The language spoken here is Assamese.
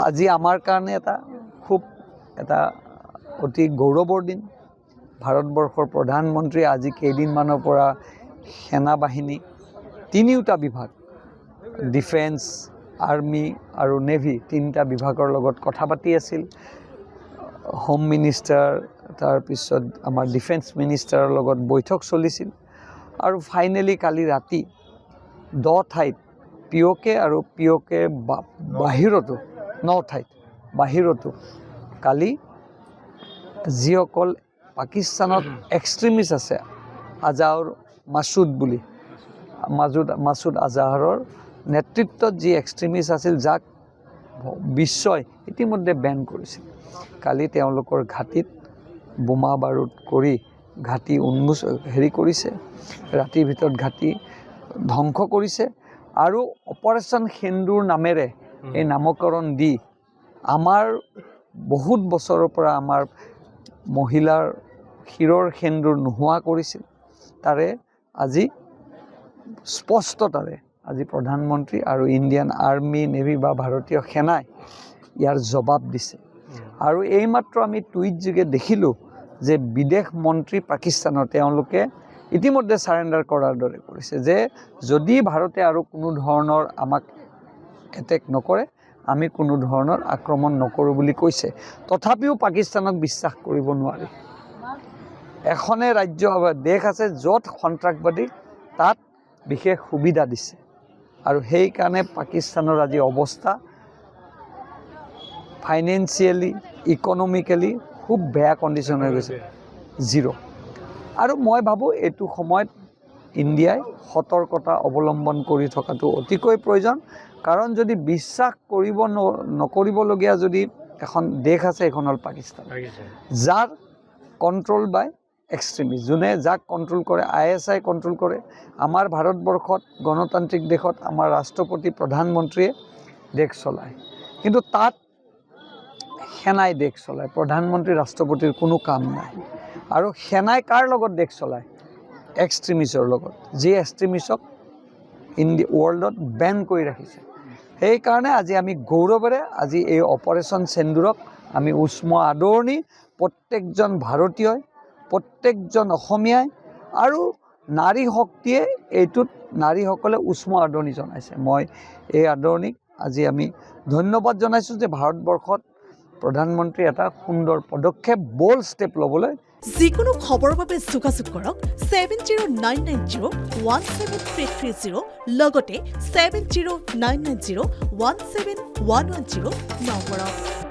আজি আমাৰ কাৰণে এটা অতি গৌৰৱৰ দিন। ভাৰতবৰ্ষৰ প্ৰধানমন্ত্ৰী আজি কেইদিনমানৰ পৰা সেনা বাহিনী তিনিওটা বিভাগ ডিফেন্স, আৰ্মি আৰু নেভি তিনিটা বিভাগৰ লগত কথা পাতি আছিল। হোম মিনিষ্টাৰ তাৰপিছত আমাৰ ডিফেন্স মিনিষ্টাৰৰ লগত বৈঠক চলিছিল আৰু ফাইনেলি কালি ৰাতি 10 ঠাইত পিঅ'কে আৰু পিঅ'কে বাহিৰতো 9 ঠাইত বাহিৰতো কালি যিসকল পাকিস্তানত এক্সট্ৰিমিষ্ট আছে আজহাৰ মাছুদ বুলি মাছুদ আজহাৰৰ নেতৃত্বত যি এক্সট্ৰিমিষ্ট আছিল যাক বিশ্বই ইতিমধ্যে বেন কৰিছিল। কালি তেওঁলোকৰ ঘাটিত বোমা বাৰুদ কৰি ঘাটি কৰিছে, ৰাতিৰ ভিতৰত ঘাটি ধ্বংস কৰিছে আৰু অপাৰেশ্যন সেন্দুৰ নামেৰে এই নামকৰণ দি আমাৰ বহুত বছৰৰ পৰা আমাৰ মহিলাৰ শিৰৰ সেন্দুৰ নোহোৱা কৰিছিল। তাৰে আজি স্পষ্টতাৰে আজি প্ৰধানমন্ত্ৰী আৰু ইণ্ডিয়ান আৰ্মি নেভি বা ভাৰতীয় সেনাই ইয়াৰ জবাব দিছে। আৰু এইমাত্ৰ আমি টুইট যোগে দেখিলোঁ যে বিদেশ মন্ত্ৰী পাকিস্তানৰ তেওঁলোকে ইতিমধ্যে ছাৰেণ্ডাৰ কৰাৰ দৰে কৰিছে যে যদি ভাৰতে আৰু কোনো ধৰণৰ আমাক এটেক নকৰে আমি কোনো ধৰণৰ আক্ৰমণ নকৰোঁ বুলি কৈছে। তথাপিও পাকিস্তানক বিশ্বাস কৰিব নোৱাৰি। এখনে ৰাজ্য দেশ আছে য'ত সন্ত্ৰাসবাদী তাত বিশেষ সুবিধা দিছে আৰু সেইকাৰণে পাকিস্তানৰ আজি অৱস্থা ফাইনেন্সিয়েলি ইকনমিকেলি খুব বেয়া কণ্ডিশ্যন হৈ গৈছে, জিৰ'। আৰু মই ভাবোঁ এইটো সময়ত ইণ্ডিয়াই সতৰ্কতা অৱলম্বন কৰি থকাটো অতিকৈ প্ৰয়োজন। কাৰণ যদি বিশ্বাস নকৰিবলগীয়া যদি এখন দেশ আছে এখন হ'ল পাকিস্তান, যাৰ কণ্ট্ৰল বাই এক্সট্ৰিমিষ্ট, যোনে যাক কণ্ট্ৰল কৰে ISI কণ্ট্ৰল কৰে। আমাৰ ভাৰতবৰ্ষত গণতান্ত্ৰিক দেশত আমাৰ ৰাষ্ট্ৰপতি প্ৰধানমন্ত্ৰীয়ে দেশ চলায়, কিন্তু তাত সেনাই দেশ চলায়, প্ৰধানমন্ত্ৰী ৰাষ্ট্ৰপতিৰ কোনো কাম নাই। আৰু সেনাই কাৰ লগত দেশ চলায়? এক্সট্ৰিমিষ্টৰ লগত, যি এক্সট্ৰিমিষ্টক ৱৰ্ল্ডত বেন কৰি ৰাখিছে। সেইকাৰণে আজি আমি গৌৰৱেৰে আজি এই অপাৰেশ্যন সেন্দুৰক আমি উষ্ম আদৰণি প্ৰত্যেকজন ভাৰতীয়ই, প্ৰত্যেকজন অসমীয়াই আৰু নাৰী শক্তিয়ে এইটোত নাৰীসকলে উষ্ম আদৰণি জনাইছে। মই এই আদৰণিক আজি আমি ধন্যবাদ জনাইছোঁ যে ভাৰতবৰ্ষত প্ৰধানমন্ত্ৰী এটা সুন্দৰ পদক্ষেপ বোল্ড ষ্টেপ ল'বলৈ। যিকোনো খবৰৰ বাবে যোগাযোগ কৰক 7099017330 লগতে 7099017110 নম্বৰত।